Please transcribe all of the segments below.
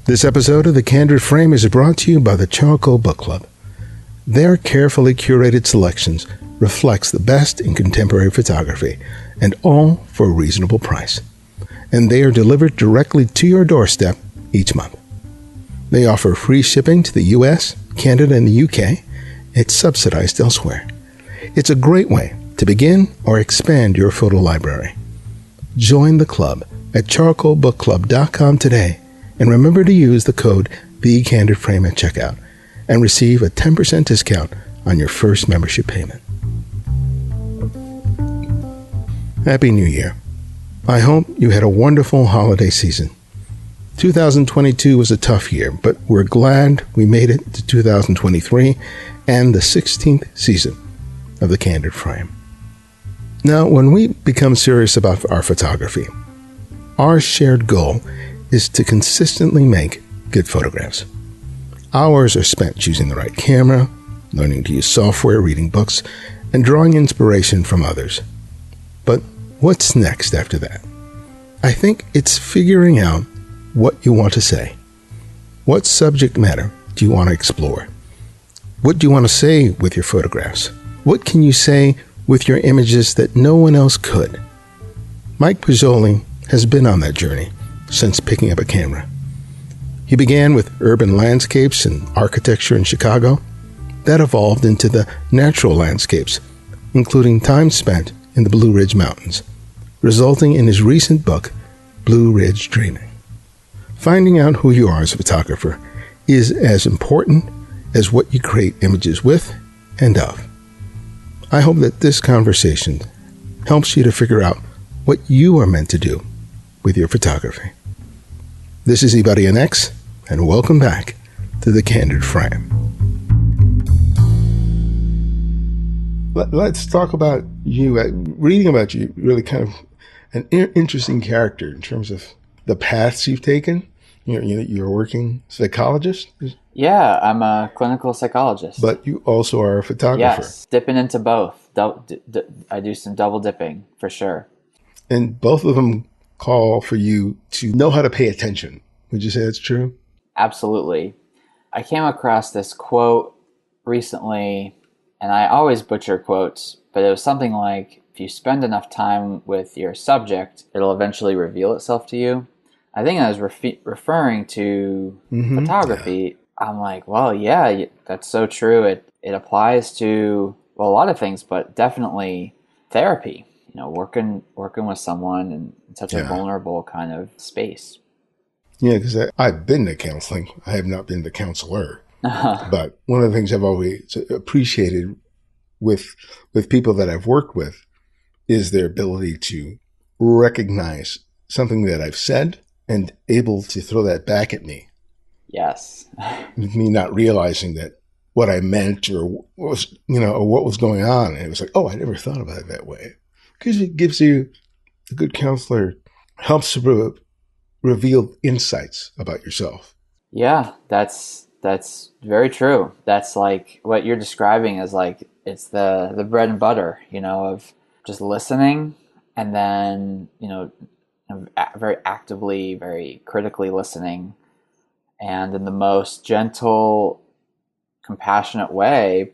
This episode of The Candid Frame is brought to you by the Charcoal Book Club. Their carefully curated selections reflects the best in contemporary photography, and all for a reasonable price. And they are delivered directly to your doorstep each month. They offer free shipping to the US, Canada, and the UK. It's subsidized elsewhere. It's a great way to begin or expand your photo library. Join the club at charcoalbookclub.com today, and remember to use the code TheCandidFrame at checkout and receive a 10% discount on your first membership payment. Happy New Year. I hope you had a wonderful holiday season. 2022 was a tough year, but we're glad we made it to 2023 and the 16th season of The Candid Frame. Now, when we become serious about our photography, our shared goal is to consistently make good photographs. Hours are spent choosing the right camera, learning to use software, reading books, and drawing inspiration from others. But what's next after that? I think it's figuring out what you want to say. What subject matter do you want to explore? What do you want to say with your photographs? What can you say with your images that no one else could? Mike Poggioli has been on that journey since picking up a camera. He began with urban landscapes and architecture in Chicago. That evolved into the natural landscapes, including time spent in the Blue Ridge Mountains, resulting in his recent book, Blue Ridge Dreaming. Finding out who you are as a photographer is as important as what you create images with and of. I hope that this conversation helps you to figure out what you are meant to do with your photography. This is eBuddyNX, and welcome back to The Candid Frame. Let's talk about you. Reading about you, really kind of an interesting character in terms of the paths you've taken. You're a working psychologist? Yeah, I'm a clinical psychologist. But you also are a photographer. Yes, dipping into both. I do some double dipping, for sure. And both of them call for you to know how to pay attention. Would you say that's true? Absolutely. I came across this quote recently, and I always butcher quotes, but it was something like, if you spend enough time with your subject, it'll eventually reveal itself to you. I think I was referring to photography. Yeah. I'm like, well, yeah, that's so true. It applies to, well, a lot of things, but definitely therapy. Working with someone in such a vulnerable kind of space. Yeah, because I've been to counseling. I have not been the counselor. But one of the things I've always appreciated with people that I've worked with is their ability to recognize something that I've said and able to throw that back at me. Yes. Me not realizing that what I meant or what was going on. And it was like, oh, I never thought about it that way. Because it gives you, a good counselor helps to reveal insights about yourself. Yeah, that's very true. That's like what you're describing is like, it's the bread and butter, of just listening and then, very actively, very critically listening, and in the most gentle, compassionate way,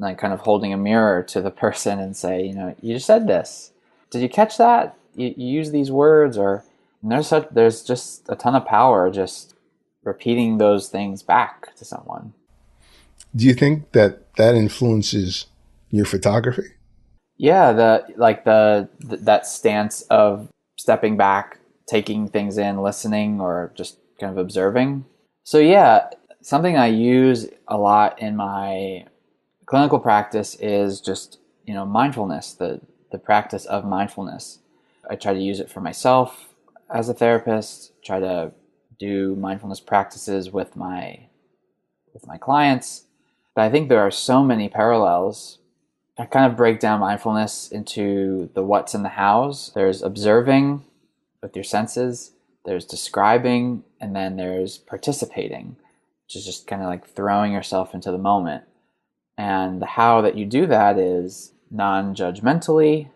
like kind of holding a mirror to the person and say, you just said this. Did you catch that? You use these words, or there's just a ton of power just repeating those things back to someone. Do you think that influences your photography? Yeah, that stance of stepping back, taking things in, listening, or just kind of observing. So yeah, something I use a lot in my clinical practice is just, mindfulness, the practice of mindfulness. I try to use it for myself as a therapist, try to do mindfulness practices with my clients. But I think there are so many parallels. I kind of break down mindfulness into the what's and the hows. There's observing with your senses, there's describing, and then there's participating, which is just kind of like throwing yourself into the moment. And the how that you do that is non-judgmentally,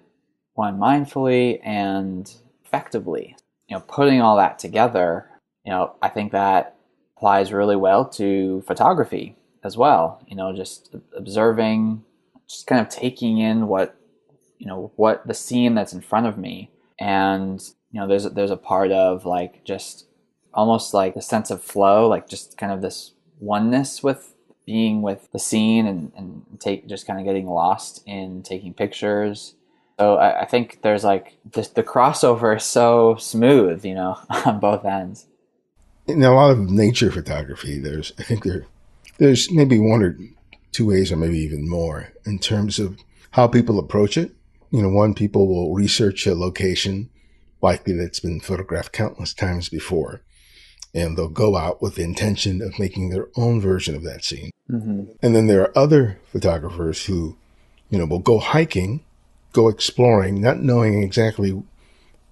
one mindfully, and effectively. Putting all that together, I think that applies really well to photography as well. Just observing, just kind of taking in what the scene that's in front of me. And, there's a part of like just almost like a sense of flow, like just kind of this oneness with being with the scene and just kind of getting lost in taking pictures. So I think there's like just the crossover is so smooth, on both ends. In a lot of nature photography, I think there's maybe one or two ways, or maybe even more, in terms of how people approach it. One, people will research a location likely that's been photographed countless times before, and they'll go out with the intention of making their own version of that scene. Mm-hmm. And then there are other photographers who, will go hiking, go exploring, not knowing exactly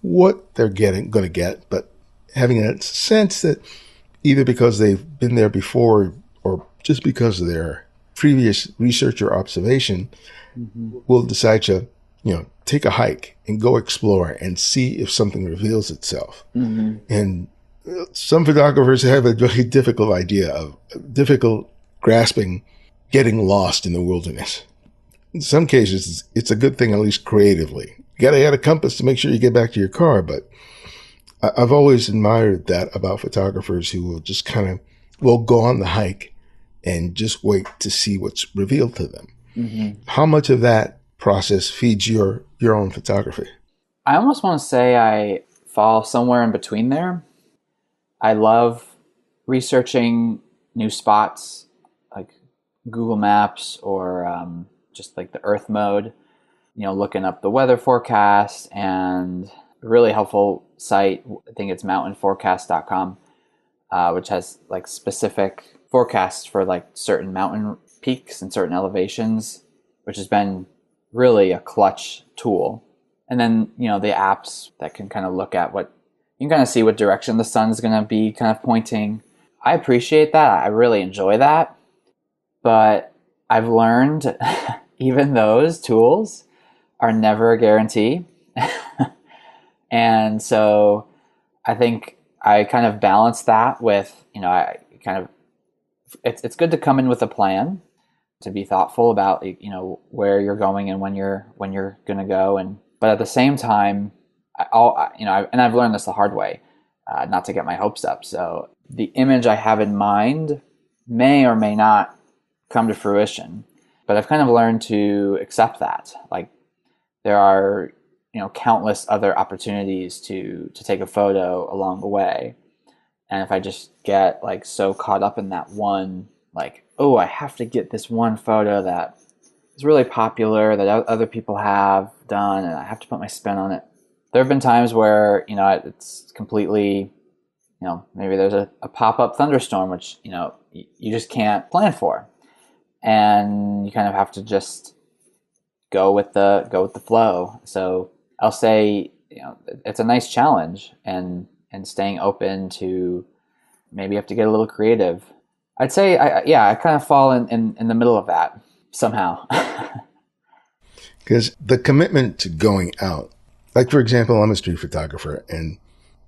what they're going to get, but having a sense that either because they've been there before or just because of their previous research or observation, mm-hmm. will decide to, take a hike and go explore and see if something reveals itself. Mm-hmm. And some photographers have a very difficult grasping getting lost in the wilderness. In some cases, it's a good thing, at least creatively. You got to have a compass to make sure you get back to your car, but I've always admired that about photographers who will just will go on the hike and just wait to see what's revealed to them. Mm-hmm. How much of that process feeds your own photography? I almost want to say I fall somewhere in between there. I love researching new spots like Google Maps or just like the Earth mode, looking up the weather forecast, and a really helpful site, I think it's mountainforecast.com, which has like specific forecasts for like certain mountain peaks and certain elevations, which has been really a clutch tool. And then, the apps that can kind of look at you can kind of see what direction the sun's going to be kind of pointing. I appreciate that. I really enjoy that. But I've learned even those tools are never a guarantee. And so I think I kind of balance that with, it's good to come in with a plan, to be thoughtful about, where you're going and when you're going to go. But at the same time, I've learned this the hard way, not to get my hopes up. So the image I have in mind may or may not come to fruition, but I've kind of learned to accept that. Like there are, countless other opportunities to take a photo along the way. And if I just get like so caught up in that one, like, oh, I have to get this one photo that is really popular that other people have done, and I have to put my spin on it. There have been times where, it's completely, maybe there's a pop-up thunderstorm, which, you just can't plan for. And you kind of have to just go with the flow. So I'll say, it's a nice challenge, and staying open to maybe have to get a little creative. I'd say, I kind of fall in the middle of that somehow. Because the commitment to going out, like, for example, I'm a street photographer, and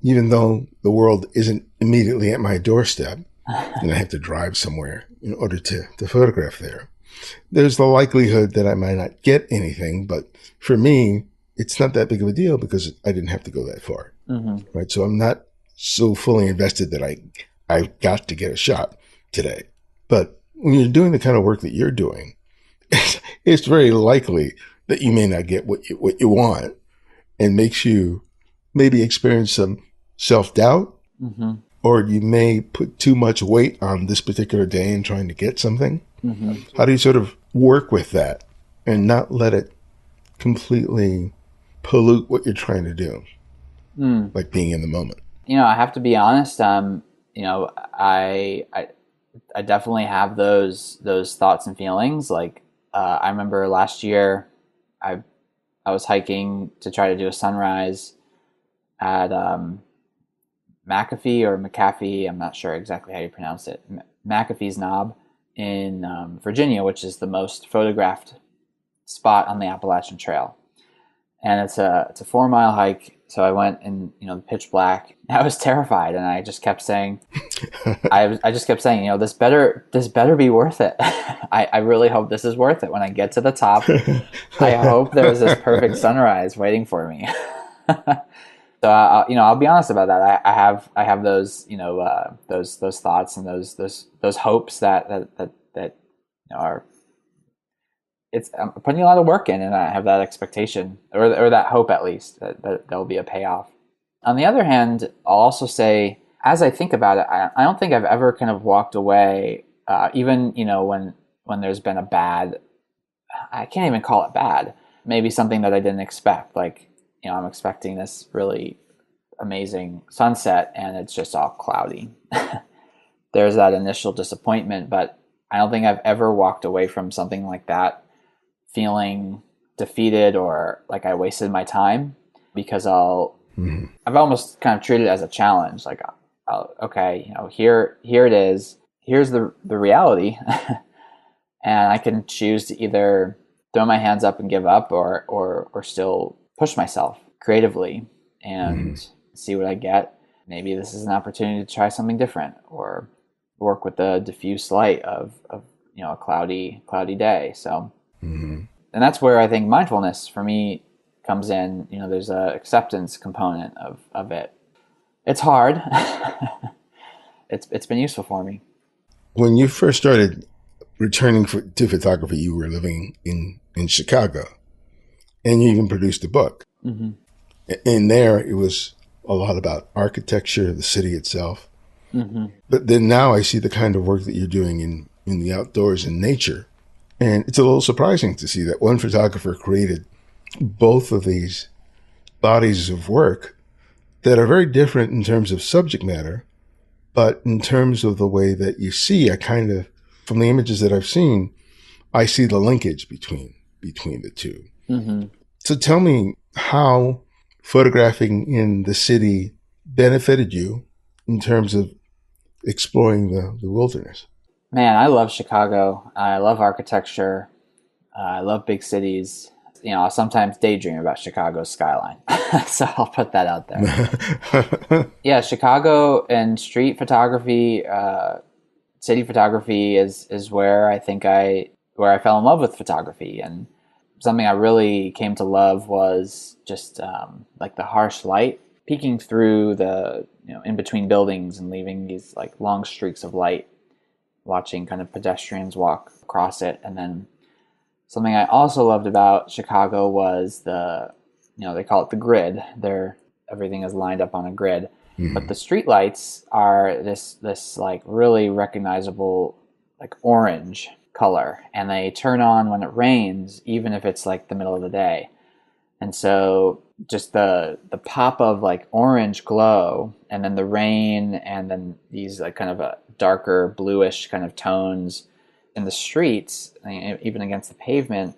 even though the world isn't immediately at my doorstep, and I have to drive somewhere in order to photograph there's the likelihood that I might not get anything. But for me, it's not that big of a deal because I didn't have to go that far. Mm-hmm. Right. So I'm not so fully invested that I've got to get a shot today. But when you're doing the kind of work that you're doing, it's very likely that you may not get what you want, and makes you maybe experience some self-doubt, mm-hmm. or you may put too much weight on this particular day in trying to get something. Mm-hmm. How do you sort of work with that and not let it completely pollute what you're trying to do? Like being in the moment. I have to be honest. I definitely have those thoughts and feelings. Like I remember last year, I was hiking to try to do a sunrise at McAfee. I'm not sure exactly how you pronounce it. McAfee's Knob in Virginia, which is the most photographed spot on the Appalachian Trail. And it's a 4-mile hike, So I went in, pitch black. I was terrified, and I just kept saying, I just kept saying, this better be worth it. I really hope this is worth it. When I get to the top, I hope there's this perfect sunrise waiting for me. So I'll be honest about that. I have those those thoughts and those hopes that are. I'm putting a lot of work in, and I have that expectation or that hope at least that there'll be a payoff. On the other hand, I'll also say, as I think about it, I don't think I've ever kind of walked away, even when there's been a bad. I can't even call it bad. Maybe something that I didn't expect, like. I'm expecting this really amazing sunset and it's just all cloudy. There's that initial disappointment, but I don't think I've ever walked away from something like that feeling defeated or like I wasted my time, because I've almost kind of treated it as a challenge. Like, okay, here it is. Here's the reality. And I can choose to either throw my hands up and give up or still push myself creatively and see what I get. Maybe this is an opportunity to try something different or work with the diffuse light of a cloudy day. So, and that's where I think mindfulness for me comes in. There's a acceptance component of it. It's hard. It's been useful for me. When you first started returning to photography, you were living in Chicago. And you even produced a book. Mm-hmm. And there it was a lot about architecture, the city itself. Mm-hmm. But then now I see the kind of work that you're doing in the outdoors and nature. And it's a little surprising to see that one photographer created both of these bodies of work that are very different in terms of subject matter, but in terms of the way that you see, from the images that I've seen, I see the linkage between the two. Mm-hmm. So tell me how photographing in the city benefited you in terms of exploring the wilderness. Man, I love Chicago. I love architecture. I love big cities. I sometimes daydream about Chicago's skyline. So I'll put that out there. Yeah, Chicago and street photography, city photography is where I think where I fell in love with photography. And something I really came to love was just like the harsh light peeking through the, in between buildings and leaving these like long streaks of light, watching kind of pedestrians walk across it. And then something I also loved about Chicago was they call it the grid. Everything is lined up on a grid, but the street lights are this like really recognizable like orange color, and they turn on when it rains, even if it's like the middle of the day. And so just the pop of like orange glow, and then the rain, and then these like kind of a darker bluish kind of tones in the streets, even against the pavement,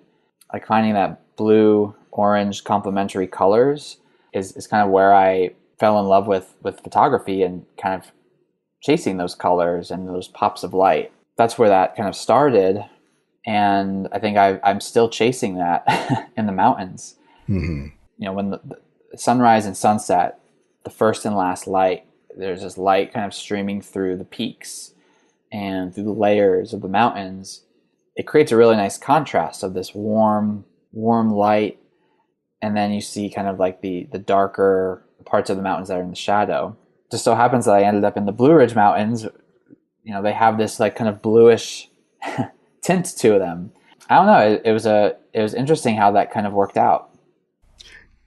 like finding that blue orange complementary colors is kind of where I fell in love with photography and kind of chasing those colors and those pops of light. That's where that kind of started. And I think I'm still chasing that in the mountains. Mm-hmm. When the sunrise and sunset, the first and last light, there's this light kind of streaming through the peaks and through the layers of the mountains. It creates a really nice contrast of this warm light. And then you see kind of like the darker parts of the mountains that are in the shadow. Just so happens that I ended up in the Blue Ridge Mountains. They have this like kind of bluish tint to them. I don't know. It was interesting how that kind of worked out.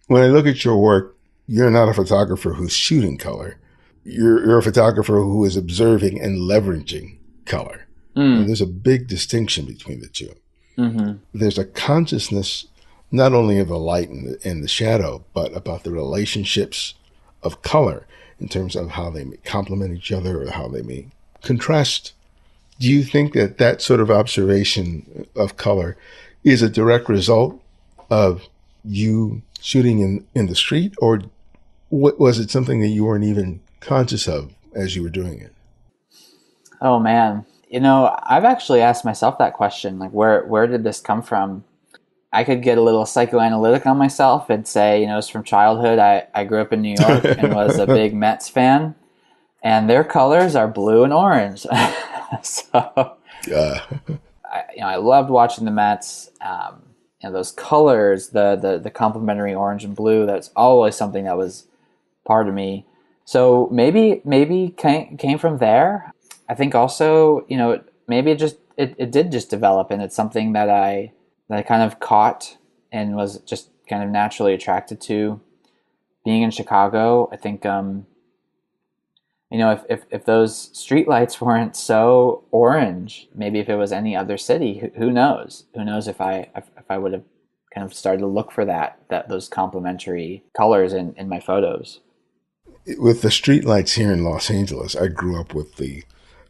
When I look at your work, you're not a photographer who's shooting color. You're a photographer who is observing and leveraging color. And there's a big distinction between the two. Mm-hmm. There's a consciousness not only of the light and the shadow, but about the relationships of color in terms of how they may complement each other or how they may contrast. Do you think that sort of observation of color is a direct result of you shooting in the street, or was it something that you weren't even conscious of as you were doing it? Oh man, I've actually asked myself that question, like where did this come from? I could get a little psychoanalytic on myself and say, it's from childhood. I grew up in New York and was a big Mets fan, and their colors are blue and orange. So I loved watching the Mets. Those colors, the complementary orange and blue, that's always something that was part of me. So maybe came from there. I think also, maybe it did just develop, and it's something that I kind of caught and was just kind of naturally attracted to. Being in Chicago, I think, if those streetlights weren't so orange, maybe if it was any other city, who knows? Who knows if I would have kind of started to look for those complementary colors in my photos. With the streetlights here in Los Angeles, I grew up with the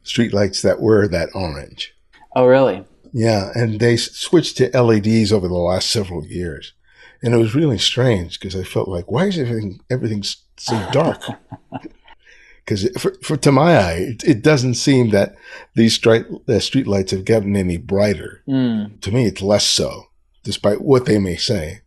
streetlights that were that orange. Oh, really? Yeah, and they switched to LEDs over the last several years. And it was really strange because I felt like, why is everything so dark? Because to my eye, it doesn't seem that these streetlights have gotten any brighter. To me, it's less so, despite what they may say.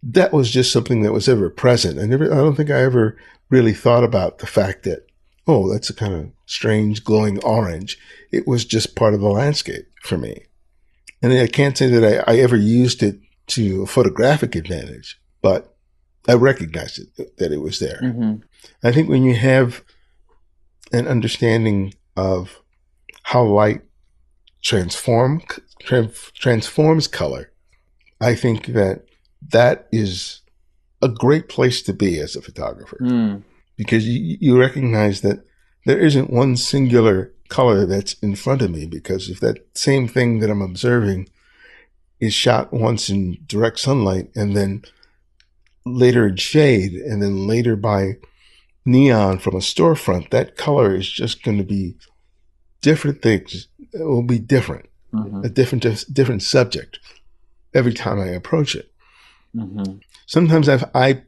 That was just something that was ever present. I don't think I ever really thought about the fact that, oh, that's a kind of strange glowing orange. It was just part of the landscape for me. And I can't say that I ever used it to a photographic advantage, but I recognized that it was there. Mm-hmm. I think when you have an understanding of how light transforms color, I think that is a great place to be as a photographer, because you recognize that there isn't one singular color that's in front of me, because if that same thing that I'm observing is shot once in direct sunlight and then later in shade and then later by neon from a storefront, that color is just going to be different things. It will be different, a different subject every time I approach it. Mm-hmm. Sometimes I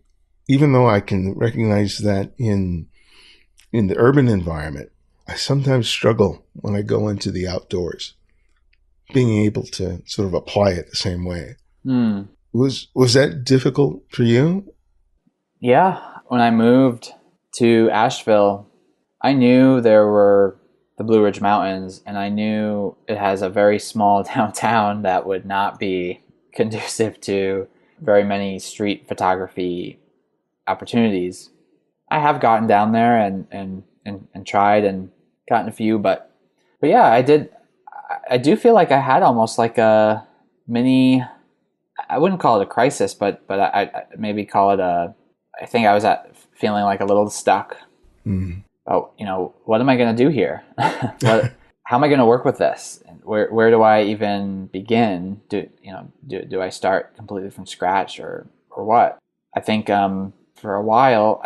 even though I can recognize that in the urban environment, I sometimes struggle when I go into the outdoors, being able to sort of apply it the same way. Was that difficult for you? Yeah. When I moved to Asheville, I knew there were the Blue Ridge Mountains, and I knew it has a very small downtown that would not be conducive to very many street photography opportunities. I have gotten down there and tried and gotten a few, but yeah, I do feel like I had almost like a mini, I wouldn't call it a crisis, but I maybe call it I think I was feeling like a little stuck. Oh, what am I going to do here? How am I going to work with this? Where do I even begin? Do I start completely from scratch or what? I think for a while,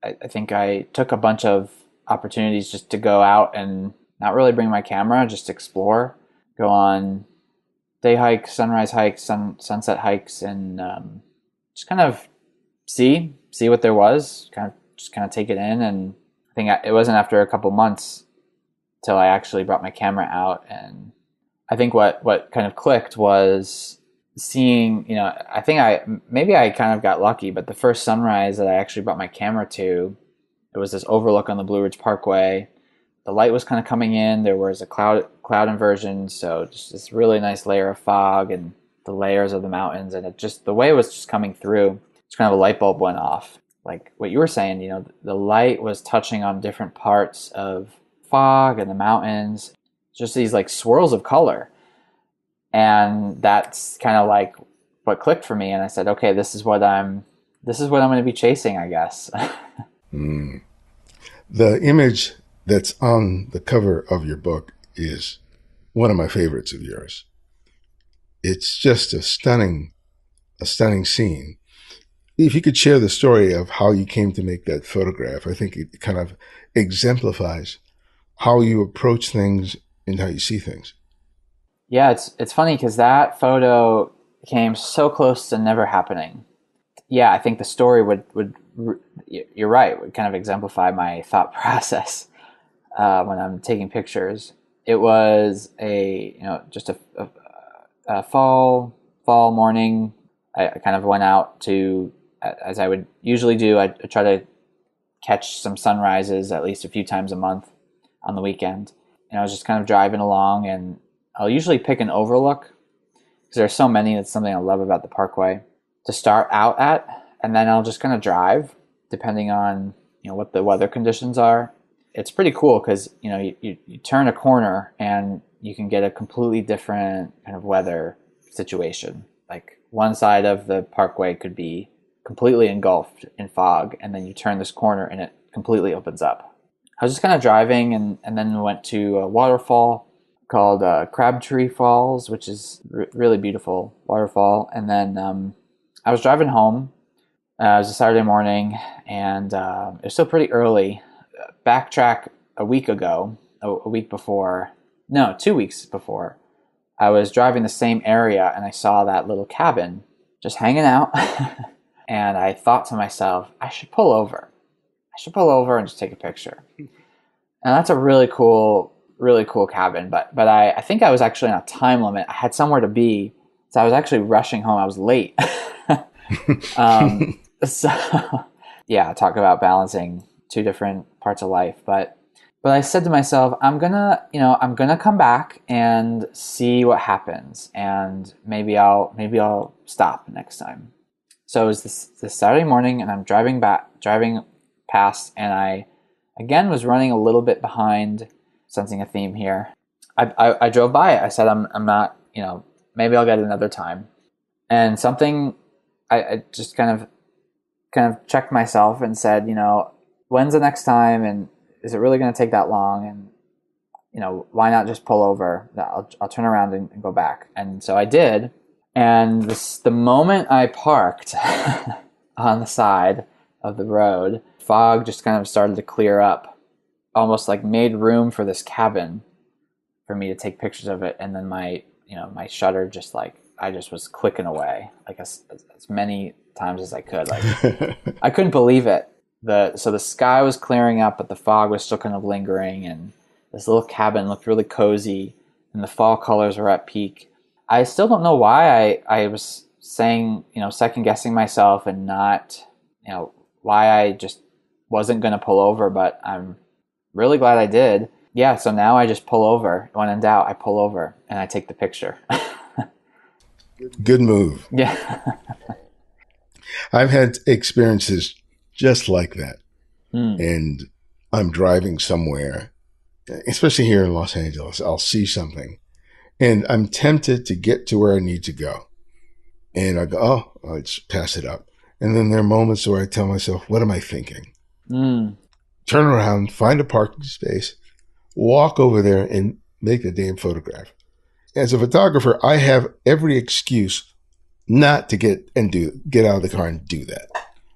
I think I took a bunch of opportunities just to go out and not really bring my camera, just explore, go on day hikes, sunrise hikes, sunset hikes, and just kind of see what there was, kind of take it in. And I think it wasn't after a couple months till I actually brought my camera out. And I think what kind of clicked was seeing, I think I kind of got lucky, but the first sunrise that I actually brought my camera to, it was this overlook on the Blue Ridge Parkway. The light was kind of coming in. There was a cloud inversion, so just this really nice layer of fog and the layers of the mountains, and the way it was just coming through, it's kind of a light bulb went off. Like what you were saying, the light was touching on different parts of fog and the mountains, just these like swirls of color. And that's kind of like what clicked for me. And I said, okay, this is what I'm going to be chasing, I guess. The image that's on the cover of your book is one of my favorites of yours. It's just a stunning scene. If you could share the story of how you came to make that photograph, I think it kind of exemplifies how you approach things and how you see things. Yeah, it's funny because that photo came so close to never happening. Yeah, I think the story would you're right, would kind of exemplify my thought process when I'm taking pictures. It was just a fall fall morning, I kind of went out to, as I would usually do, I try to catch some sunrises at least a few times a month on the weekend. And I was just kind of driving along, and I'll usually pick an overlook because there's so many. That's something I love about the Parkway to start out at, and then I'll just kind of drive depending on what the weather conditions are. It's pretty cool because you turn a corner and you can get a completely different kind of weather situation. Like one side of the Parkway could be completely engulfed in fog, and then you turn this corner and it completely opens up. I was just kind of driving, and then we went to a waterfall called Crabtree Falls, which is really beautiful waterfall. And then I was driving home. It was a Saturday morning, and it was still pretty early. Backtrack a week ago, a week before, no, 2 weeks before, I was driving the same area, and I saw that little cabin just hanging out. And I thought to myself, I should pull over and just take a picture. And that's a really cool cabin. But I think I was actually on a time limit. I had somewhere to be, so I was actually rushing home. I was late. So yeah, talk about balancing two different parts of life. But I said to myself, I'm gonna come back and see what happens, and maybe I'll stop next time. So it was this Saturday morning, and I'm driving past, and I again was running a little bit behind, sensing a theme here. I drove by it. I said, I'm not, maybe I'll get it another time. And something, I just kind of checked myself and said, when's the next time, and is it really going to take that long? And why not just pull over? I'll turn around and go back. And so I did. And the moment I parked on the side of the road, fog just kind of started to clear up, almost like made room for this cabin for me to take pictures of it. And then my shutter just I just was clicking away like as many times as I could. Like I couldn't believe it. So the sky was clearing up, but the fog was still kind of lingering, and this little cabin looked really cozy, and the fall colors were at peak. I still don't know why I was saying, second guessing myself and not, why I just wasn't going to pull over, but I'm really glad I did. Yeah, so now I just pull over. When in doubt, I pull over and I take the picture. Good move. Yeah. I've had experiences just like that. And I'm driving somewhere, especially here in Los Angeles. I'll see something, and I'm tempted to get to where I need to go. And I go, I'll just pass it up. And then there are moments where I tell myself, what am I thinking? Turn around, find a parking space, walk over there and make the damn photograph. As a photographer, I have every excuse not to get out of the car and do that.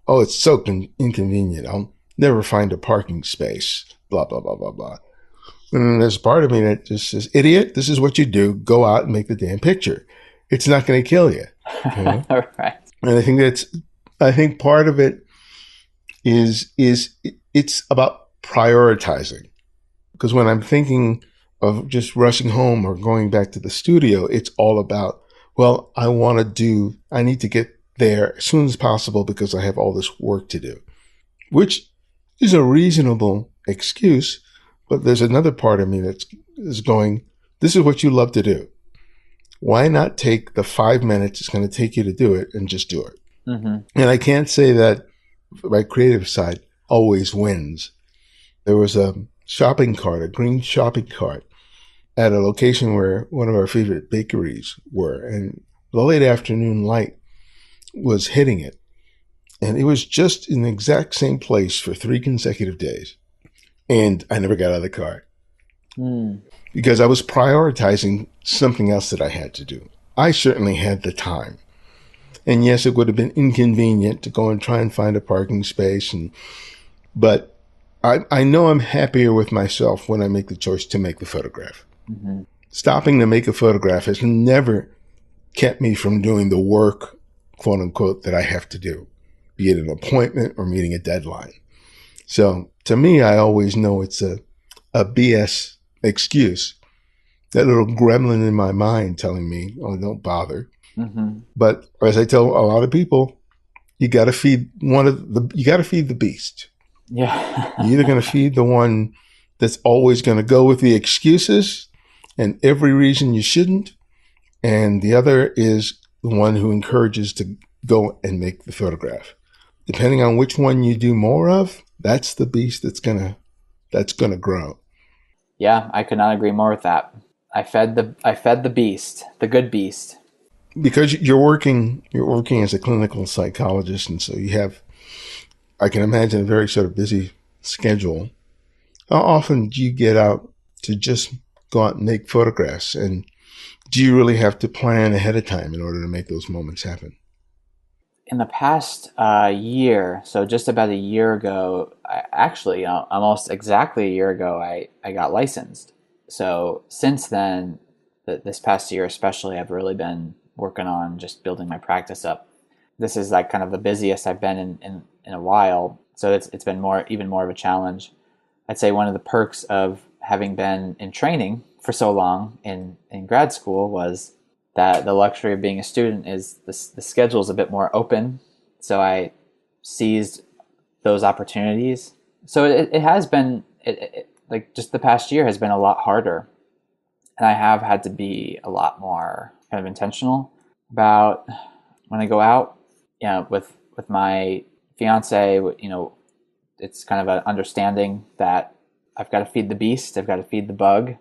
Oh, it's so inconvenient. I'll never find a parking space, blah, blah, blah, blah, blah. And there's part of me that just says, idiot, this is what you do. Go out and make the damn picture. It's not going to kill you. Right. And I think part of it is it's about prioritizing. Because when I'm thinking of just rushing home or going back to the studio, it's all about, well, I need to get there as soon as possible because I have all this work to do, which is a reasonable excuse. But there's another part of me is going, this is what you love to do. Why not take the 5 minutes it's going to take you to do it and just do it? Mm-hmm. And I can't say that my creative side always wins. There was a green shopping cart at a location where one of our favorite bakeries were, and the late afternoon light was hitting it. And it was just in the exact same place for 3 consecutive days. And I never got out of the car because I was prioritizing something else that I had to do. I certainly had the time. And yes, it would have been inconvenient to go and try and find a parking space. But I know I'm happier with myself when I make the choice to make the photograph. Mm-hmm. Stopping to make a photograph has never kept me from doing the work, quote unquote, that I have to do, be it an appointment or meeting a deadline. So to me, I always know it's a BS excuse. That little gremlin in my mind telling me, oh, don't bother. Mm-hmm. But as I tell a lot of people, you got to feed you got to feed the beast. Yeah. You're either going to feed the one that's always going to go with the excuses and every reason you shouldn't, and the other is the one who encourages to go and make the photograph. Depending on which one you do more of, that's the beast that's gonna grow. Yeah, I could not agree more with that. I fed the beast, the good beast. Because you're working as a clinical psychologist, and so you have, I can imagine, a very sort of busy schedule. How often do you get out to just go out and make photographs? And do you really have to plan ahead of time in order to make those moments happen? In the past year, so just about a year ago, almost exactly a year ago, I got licensed. So since then, this past year especially, I've really been working on just building my practice up. This is like kind of the busiest I've been in a while, so it's been even more of a challenge. I'd say one of the perks of having been in training for so long in grad school was that the luxury of being a student is the schedule is a bit more open. So I seized those opportunities. So it has been, like just the past year has been a lot harder. And I have had to be a lot more kind of intentional about when I go out, with my fiance, it's kind of an understanding that I've got to feed the beast. I've got to feed the bug,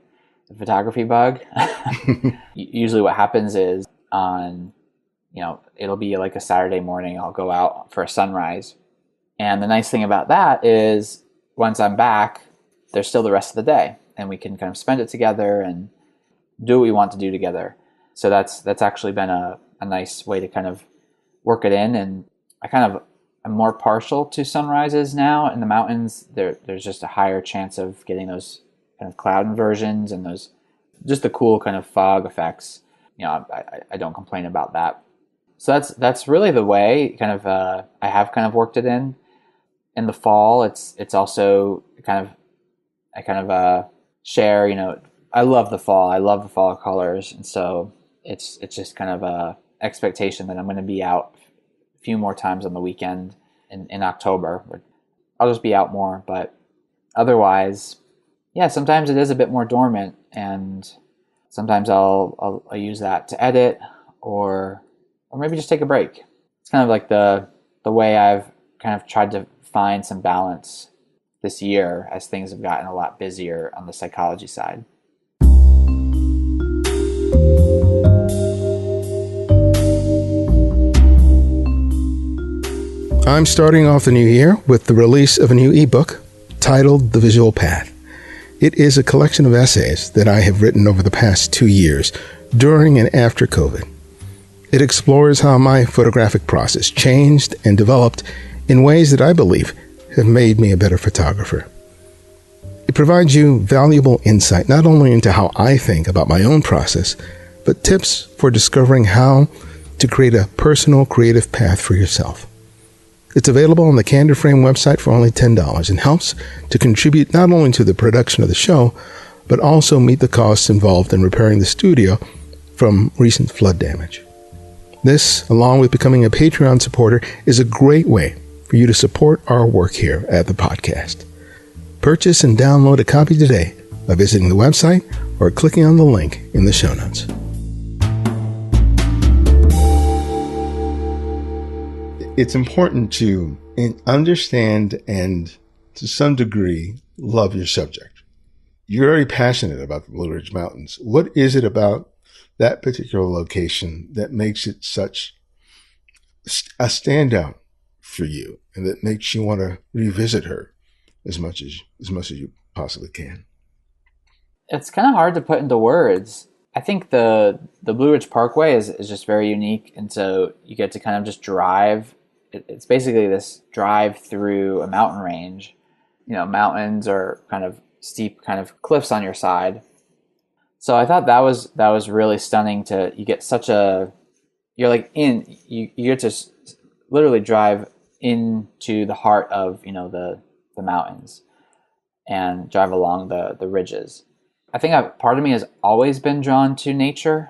the photography bug. Usually what happens is it'll be like a Saturday morning. I'll go out for a sunrise. And the nice thing about that is once I'm back, there's still the rest of the day and we can kind of spend it together and do what we want to do together. So that's actually been a nice way to kind of work it in. And I'm more partial to sunrises now in the mountains. There's just a higher chance of getting those kind of cloud inversions and those just the cool kind of fog effects. I don't complain about that. So that's really the way kind of I have kind of worked it in. In the fall, it's also I kind of share. I love the fall. I love the fall colors, and so it's just kind of a expectation that I'm going to be out a few more times on the weekend in October. I'll just be out more, but otherwise, yeah, sometimes it is a bit more dormant, and sometimes I'll use that to edit or maybe just take a break. It's kind of like the way I've kind of tried to find some balance this year as things have gotten a lot busier on the psychology side. I'm starting off the new year with the release of a new ebook titled The Visual Path. It is a collection of essays that I have written over the past 2 years, during and after COVID. It explores how my photographic process changed and developed in ways that I believe have made me a better photographer. It provides you valuable insight not only into how I think about my own process, but tips for discovering how to create a personal creative path for yourself. It's available on the Candor Frame website for only $10 and helps to contribute not only to the production of the show, but also meet the costs involved in repairing the studio from recent flood damage. This, along with becoming a Patreon supporter, is a great way for you to support our work here at the podcast. Purchase and download a copy today by visiting the website or clicking on the link in the show notes. It's important to understand and, to some degree, love your subject. You're very passionate about the Blue Ridge Mountains. What is it about that particular location that makes it such a standout for you and that makes you want to revisit her as much as you possibly can? It's kind of hard to put into words. I think the Blue Ridge Parkway is just very unique, and so you get to kind of just drive. It's basically this drive through a mountain range. Mountains are kind of steep kind of cliffs on your side. So I thought that was really stunning. You get to literally drive into the heart of the mountains and drive along the ridges. I think part of me has always been drawn to nature,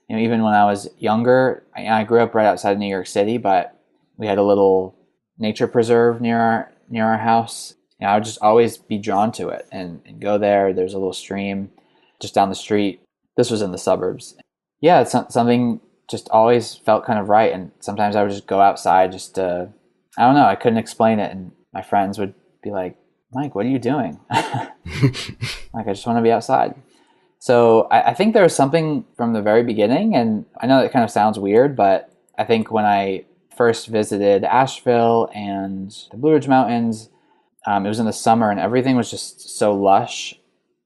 even when I was younger, I grew up right outside of New York City, but we had a little nature preserve near our house. I would just always be drawn to it and go there. There's a little stream just down the street. This was in the suburbs. Yeah, it's something just always felt kind of right. And sometimes I would just go outside just to, I don't know, I couldn't explain it. And my friends would be like, Mike, what are you doing? Like, I just want to be outside. So I think there was something from the very beginning. And I know that kind of sounds weird, but I think when I first visited Asheville and the Blue Ridge Mountains, it was in the summer and everything was just so lush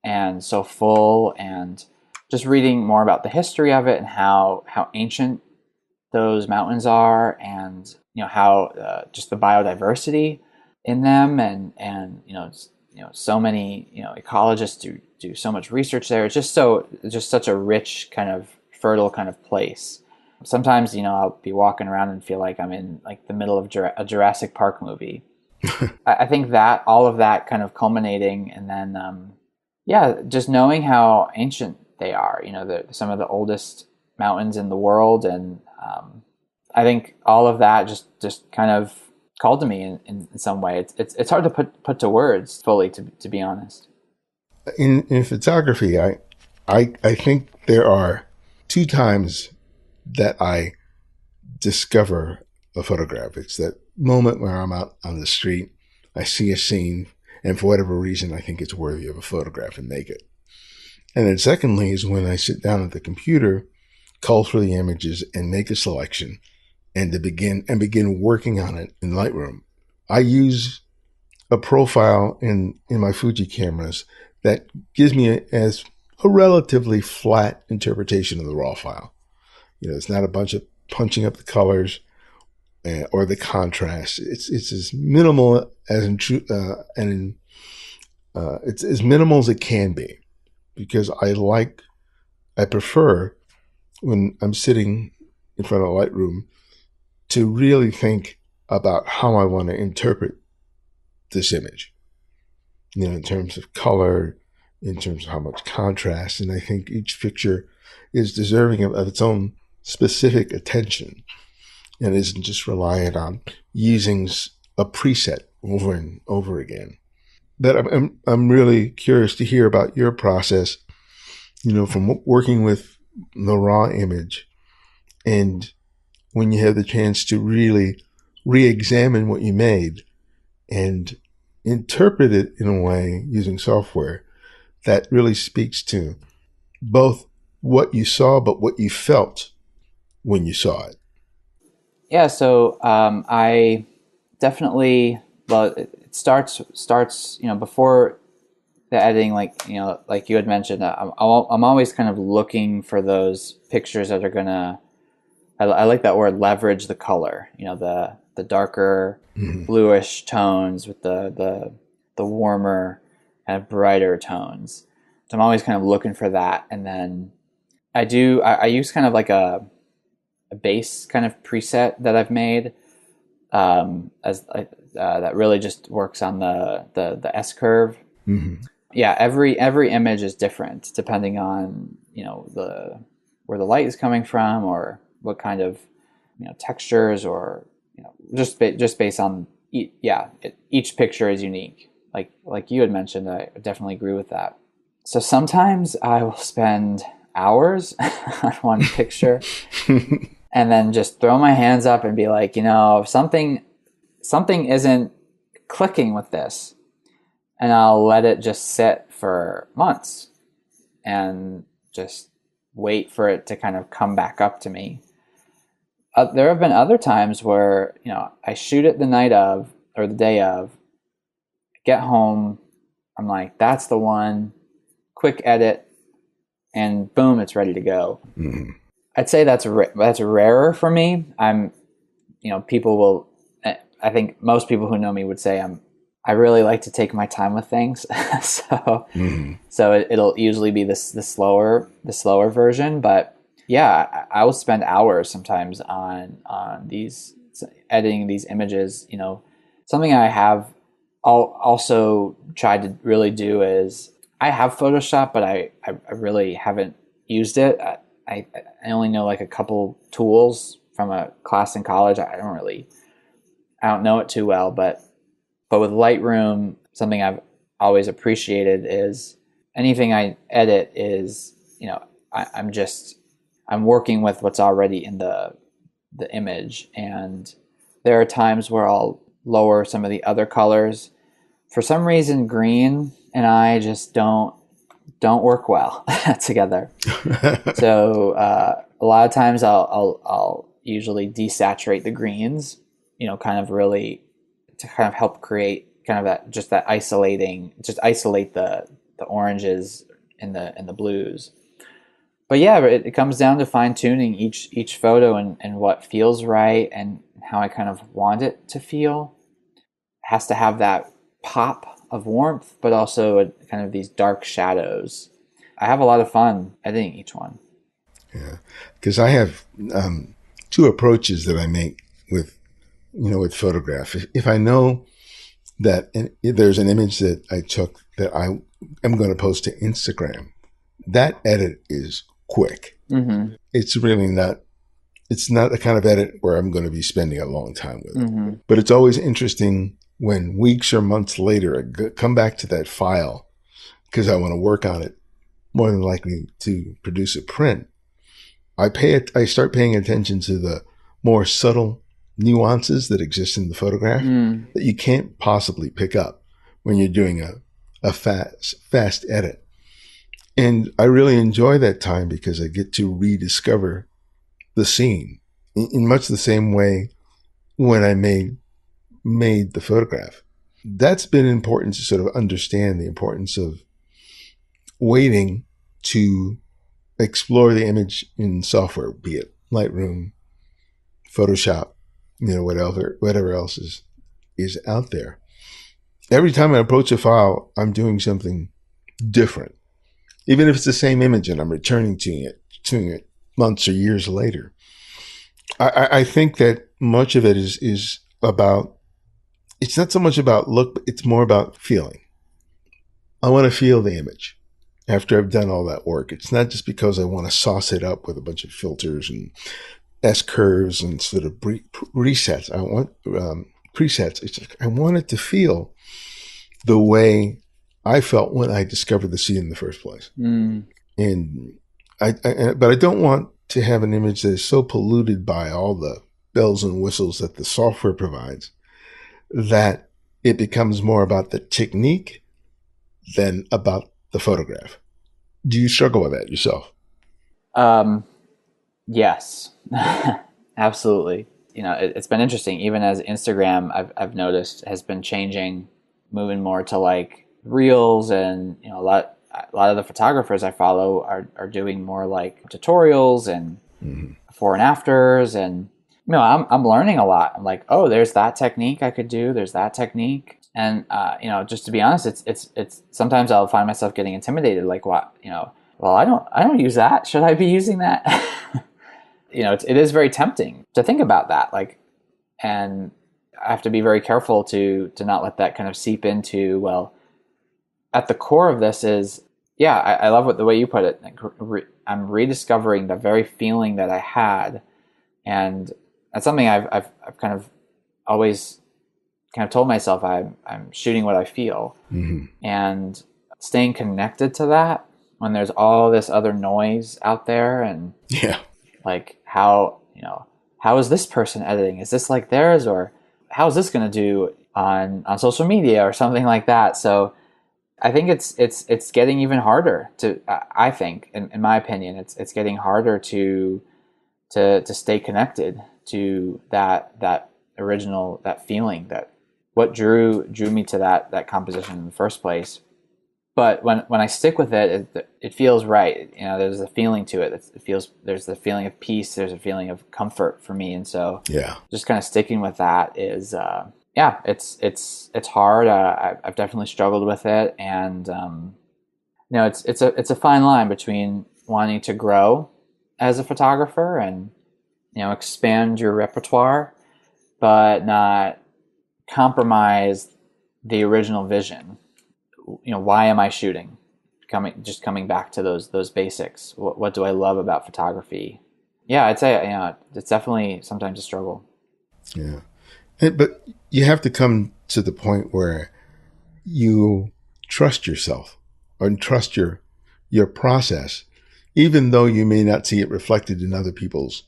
and so full, and just reading more about the history of it and how ancient those mountains are, and how just the biodiversity in them, and so many ecologists do so much research there. It's just such a rich kind of fertile kind of place. Sometimes I'll be walking around and feel like I'm in like the middle of a Jurassic Park movie. I think that all of that kind of culminating, and then just knowing how ancient they are. Some of the oldest mountains in the world, and I think all of that just kind of called to me in some way. It's hard to put to words fully, to be honest. In photography, I think there are two times that I discover a photograph. It's that moment where I'm out on the street, I see a scene, and for whatever reason, I think it's worthy of a photograph and make it. And then secondly is when I sit down at the computer, cull through the images and make a selection, and begin working on it in Lightroom. I use a profile in my Fuji cameras that gives me a relatively flat interpretation of the raw file. It's not a bunch of punching up the colors or the contrast. It's as minimal it's as minimal as it can be, because I prefer when I'm sitting in front of Lightroom to really think about how I want to interpret this image, in terms of color, in terms of how much contrast. And I think each picture is deserving of its own specific attention, and isn't just reliant on using a preset over and over again. But I'm really curious to hear about your process, from working with the raw image, and when you have the chance to really re-examine what you made and interpret it in a way using software that really speaks to both what you saw, but what you felt when you saw it. Yeah, so I definitely, it starts before the editing, like you had mentioned, I'm always kind of looking for those pictures that are gonna, I like that word, leverage the color, the darker bluish tones with the warmer kind of brighter tones. So I'm always kind of looking for that. And then I use kind of like a base kind of preset that I've made that really just works on the S curve. Mm-hmm. Yeah, every image is different depending on where the light is coming from, or what kind of textures, or just based on each picture is unique. Like you had mentioned, I definitely agree with that. So sometimes I will spend hours on one picture and then just throw my hands up and be like, something isn't clicking with this, and I'll let it just sit for months and just wait for it to kind of come back up to me. There have been other times where, I shoot it the night of or the day of, get home, I'm like, that's the one, quick edit, and boom, it's ready to go. Mm-hmm. I'd say that's rarer for me. People will, I think most people who know me would say I really like to take my time with things. So it'll usually be the slower version, but yeah, I will spend hours sometimes on these, editing these images. Something I have also tried to really do is, I have Photoshop, but I really haven't used it. I only know like a couple tools from a class in college. I don't know it too well, but with Lightroom, something I've always appreciated is anything I edit is, I'm working with what's already in the image. And there are times where I'll lower some of the other colors. For some reason, green and I just don't work well together. So a lot of times I'll usually desaturate the greens, kind of really to kind of help create kind of that isolate the oranges and the blues. But yeah, it comes down to fine tuning each photo and what feels right and how I kind of want it to feel. It has to have that pop of warmth, but also kind of these dark shadows. I have a lot of fun editing each one. Yeah, because I have two approaches that I make with photograph. If I know that there's an image that I took that I am going to post to Instagram, that edit is quick. Mm-hmm. It's really not. It's not the kind of edit where I'm going to be spending a long time with it. Mm-hmm. But it's always interesting when weeks or months later I come back to that file because I want to work on it more than likely to produce a print. I start paying attention to the more subtle nuances that exist in the photograph that you can't possibly pick up when you're doing a fast edit. And I really enjoy that time because I get to rediscover the scene in much the same way when I made the photograph. That's been important to sort of understand the importance of waiting to explore the image in software, be it Lightroom, Photoshop, whatever else is out there. Every time I approach a file, I'm doing something different. Even if it's the same image and I'm returning to it months or years later. I think that much of it is about, it's not so much about look, but it's more about feeling. I want to feel the image after I've done all that work. It's not just because I want to sauce it up with a bunch of filters and S-curves and sort of resets. I want presets. It's like I want it to feel the way I felt when I discovered the scene in the first place. And but I don't want to have an image that is so polluted by all the bells and whistles that the software provides that it becomes more about the technique than about the photograph. Do you struggle with that yourself? Yes, absolutely. It's been interesting. Even as Instagram, I've noticed has been changing, moving more to like reels, and a lot of the photographers I follow are doing more like tutorials and before and afters, and I'm learning a lot. I'm like, oh, there's that technique I could do. There's that technique, and just to be honest, it's sometimes I'll find myself getting intimidated. Like, what? Well, I don't use that. Should I be using that? It is very tempting to think about that. Like, and I have to be very careful to not let that kind of seep into, well, at the core of this is, yeah, I love the way you put it. I'm rediscovering the very feeling that I had. And that's something I've kind of always kind of told myself I'm shooting what I feel. And staying connected to that when there's all this other noise out there, and like how is this person editing? Is this like theirs, or how is this going to do on social media or something like that? So I think it's getting even harder to, I think, in my opinion, it's getting harder to stay connected to that original, that feeling, that what drew me to that composition in the first place. But when I stick with it, it feels right. There's a feeling to it. There's the feeling of peace. There's a feeling of comfort for me. And so just kind of sticking with that is, it's hard. I've definitely struggled with it. And, it's a fine line between wanting to grow as a photographer and, expand your repertoire, but not compromise the original vision. Why am I shooting? coming back to those basics. What do I love about photography? Yeah, I'd say, it's definitely sometimes a struggle. Yeah. But you have to come to the point where you trust yourself or trust your process, even though you may not see it reflected in other people's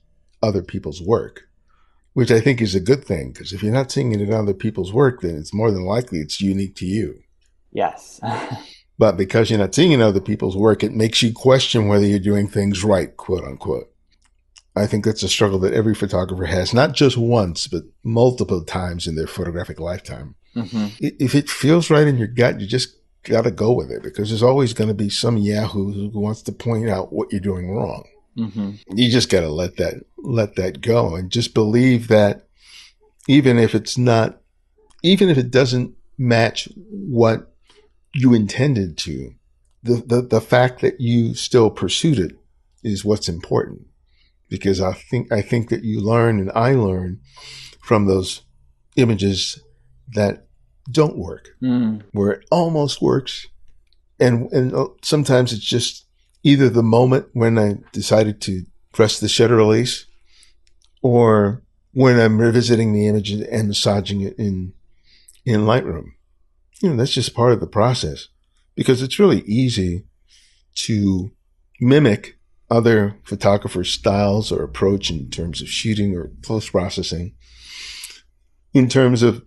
work, which I think is a good thing, because if you're not seeing it in other people's work, then it's more than likely it's unique to you. Yes. But because you're not seeing it in other people's work, it makes you question whether you're doing things right, quote unquote. I think that's a struggle that every photographer has, not just once, but multiple times in their photographic lifetime. Mm-hmm. If it feels right in your gut, you just got to go with it, because there's always going to be some yahoo who wants to point out what you're doing wrong. Mm-hmm. You just got to let that go and just believe that even if it doesn't match what you intended to, the fact that you still pursued it is what's important. Because I think that you learn, and I learn from those images that don't work, where it almost works. And sometimes it's just either the moment when I decided to press the shutter release, or when I'm revisiting the image and massaging it in Lightroom. That's just part of the process, because it's really easy to mimic other photographers' styles or approach in terms of shooting or post-processing, in terms of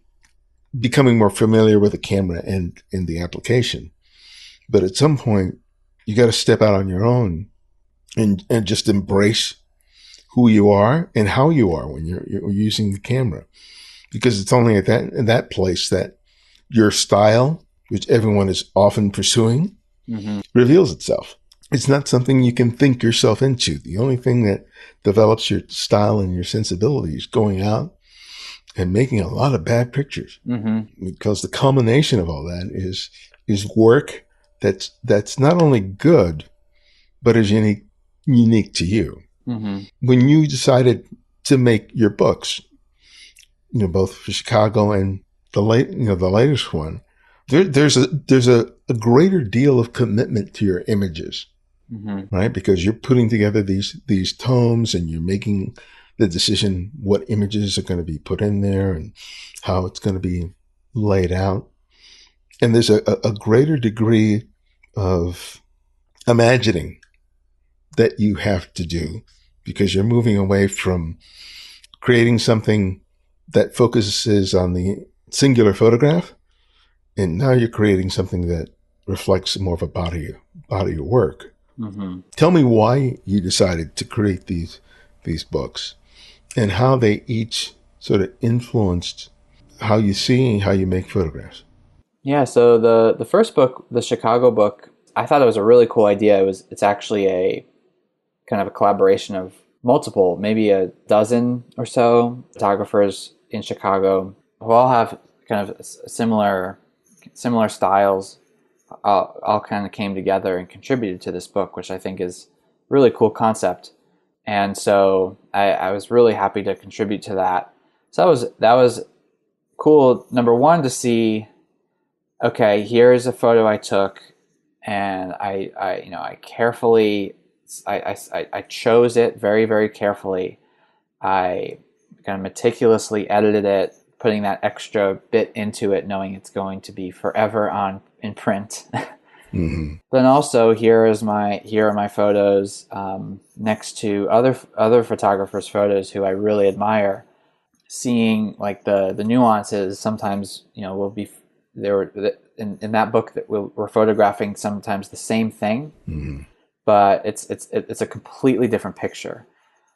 becoming more familiar with the camera and in the application. But at some point, you got to step out on your own and just embrace who you are and how you are when you're using the camera. Because it's only at that place that your style, which everyone is often pursuing, reveals itself. It's not something you can think yourself into. The only thing that develops your style and your sensibility is going out and making a lot of bad pictures. Because the culmination of all that is work that's not only good, but is unique to you. When you decided to make your books, both for Chicago and the latest one, there's a greater deal of commitment to your images. Right? Because you're putting together these tomes, and you're making the decision what images are going to be put in there and how it's going to be laid out. And there's a greater degree of imagining that you have to do, because you're moving away from creating something that focuses on the singular photograph, and now you're creating something that reflects more of a body of work. Tell me why you decided to create these books, and how they each sort of influenced how you see and how you make photographs. Yeah, so the first book, the Chicago book, I thought it was a really cool idea. It's actually a kind of a collaboration of multiple, maybe a dozen or so photographers in Chicago who all have kind of similar styles. All kind of came together and contributed to this book, which I think is a really cool concept. And so I was really happy to contribute to that. So that was cool. Number one, to see, okay, here's a photo I took, and I carefully, I chose it very, very carefully. I kind of meticulously edited it, putting that extra bit into it, knowing it's going to be forever in print. Then also, here are my photos next to other photographers' photos who I really admire. Seeing like the nuances, sometimes will be there in that book that we're photographing sometimes the same thing, but it's a completely different picture.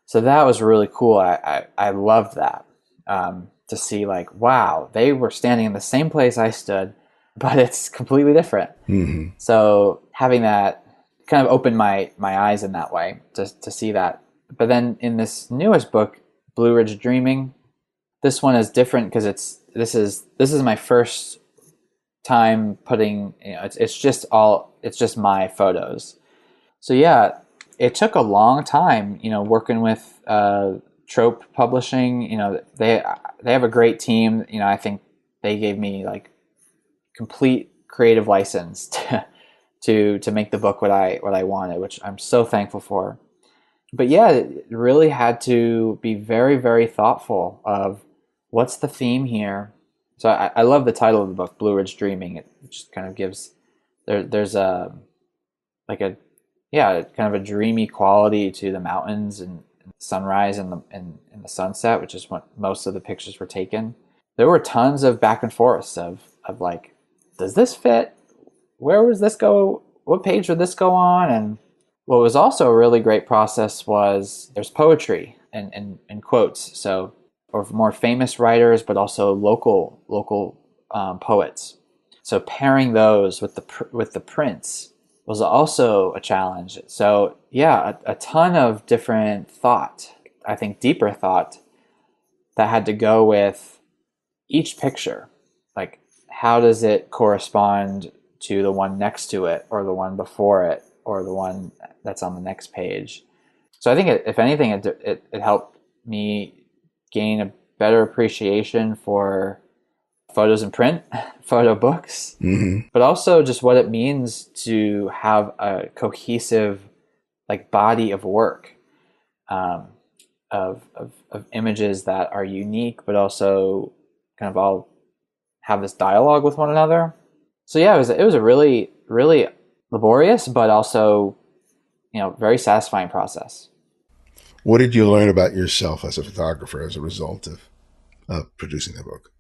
So that was really cool. I loved that, to see like, wow, they were standing in the same place I stood, but it's completely different. So having that kind of opened my eyes in that way to see that. But then in this newest book, Blue Ridge Dreaming, this one is different because this is my first time putting, it's just my photos. So yeah, it took a long time, working with Trope Publishing. They have a great team. I think they gave me like complete creative license to make the book what I wanted, which I'm so thankful for. But yeah, it really had to be very, very thoughtful of what's the theme here. So I love the title of the book, Blue Ridge Dreaming. It just kind of gives there's a kind of a dreamy quality to the mountains and sunrise and the sunset, which is what most of the pictures were taken. There were tons of back and forths of like, does this fit? Where was this go? What page would this go on? And what was also a really great process was there's poetry and quotes. So, or more famous writers, but also local poets. So pairing those with the prints was also a challenge. So yeah, a ton of different thought, I think deeper thought, that had to go with each picture. Like, how does it correspond to the one next to it, or the one before it, or the one that's on the next page? So I think if anything, it helped me gain a better appreciation for photos in print, photo books, but also just what it means to have a cohesive like body of work, of images that are unique, but also kind of all have this dialogue with one another. So yeah, it was a really, really laborious, but also, very satisfying process. What did you learn about yourself as a photographer as a result of producing the book?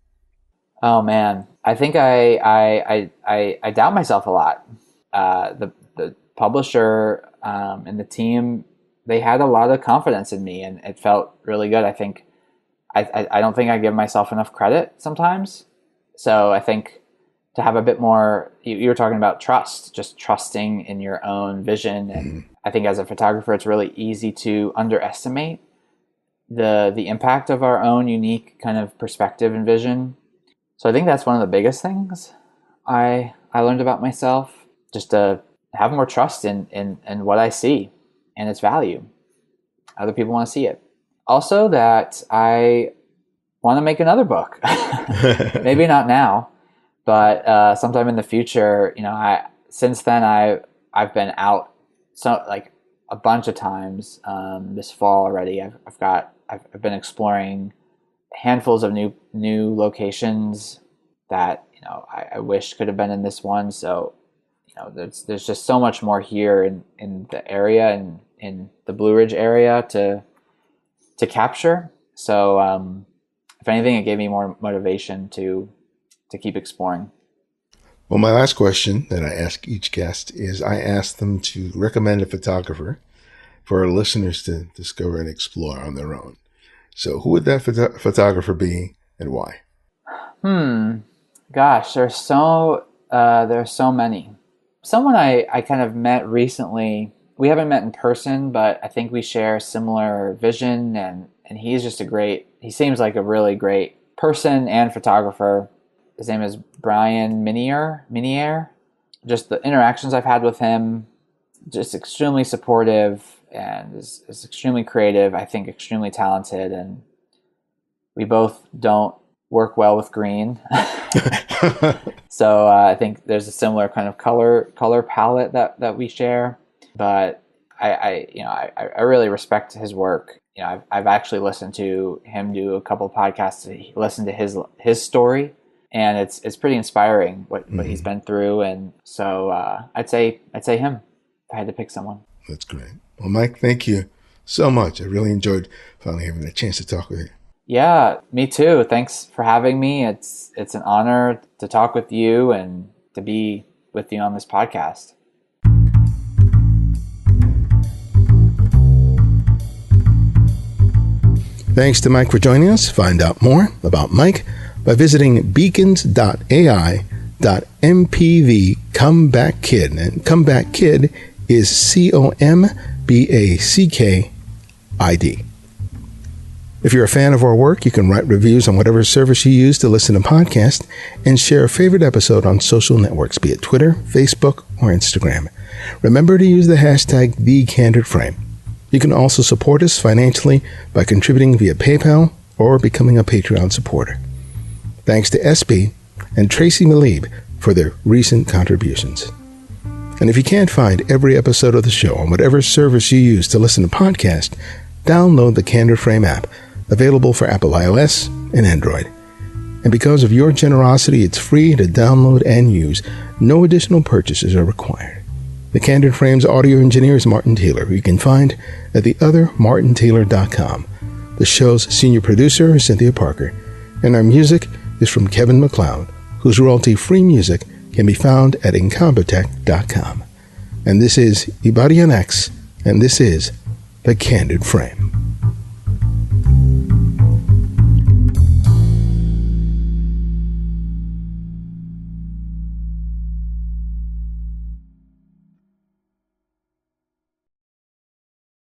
Oh man, I think I doubt myself a lot. The publisher and the team, they had a lot of confidence in me, and it felt really good. I think I don't think I give myself enough credit sometimes. So I think to have a bit more, you were talking about trust, just trusting in your own vision. And I think as a photographer, it's really easy to underestimate the impact of our own unique kind of perspective and vision. So I think that's one of the biggest things I learned about myself, just to have more trust in what I see and its value. Other people want to see it. Also that I want to make another book. Maybe not now, but sometime in the future. Since then I've been out a bunch of times this fall already. I've been exploring handfuls of new locations that I wish could have been in this one. So there's just so much more here in the area and in the Blue Ridge area to capture. So if anything, it gave me more motivation to keep exploring. Well, my last question that I ask each guest is I ask them to recommend a photographer for our listeners to discover and explore on their own. So who would that photographer be and why? Gosh, there's so many. Someone I kind of met recently. We haven't met in person, but I think we share similar vision, and he's just he seems like a really great person and photographer. His name is Bryan Minear. Just the interactions I've had with him, just extremely supportive and is extremely creative. I think extremely talented, and we both don't work well with green. So I think there's a similar kind of color palette that we share. But I really respect his work. I've actually listened to him do a couple of podcasts. He listened to his story, and it's pretty inspiring what he's been through. And so I'd say him if I had to pick someone. That's great. Well, Mike, thank you so much. I really enjoyed finally having a chance to talk with you. Yeah, me too. Thanks for having me. It's an honor to talk with you and to be with you on this podcast. Thanks to Mike for joining us. Find out more about Mike by visiting beacons.ai.mpv Comeback Kid. And Comeback Kid is COMBACKID. If you're a fan of our work, you can write reviews on whatever service you use to listen to podcasts and share a favorite episode on social networks, be it Twitter, Facebook, or Instagram. Remember to use the hashtag #TheCandidFrame. You can also support us financially by contributing via PayPal or becoming a Patreon supporter. Thanks to SB and Tracy Malib for their recent contributions. And if you can't find every episode of the show on whatever service you use to listen to podcasts, download the Candid Frame app, available for Apple iOS and Android. And because of your generosity, it's free to download and use. No additional purchases are required. The Candid Frame's audio engineer is Martin Taylor, who you can find at theothermartintaylor.com. The show's senior producer is Cynthia Parker, and our music is from Kevin MacLeod, whose royalty-free music can be found at incompetech.com. And this is Ibadian X, and this is The Candid Frame.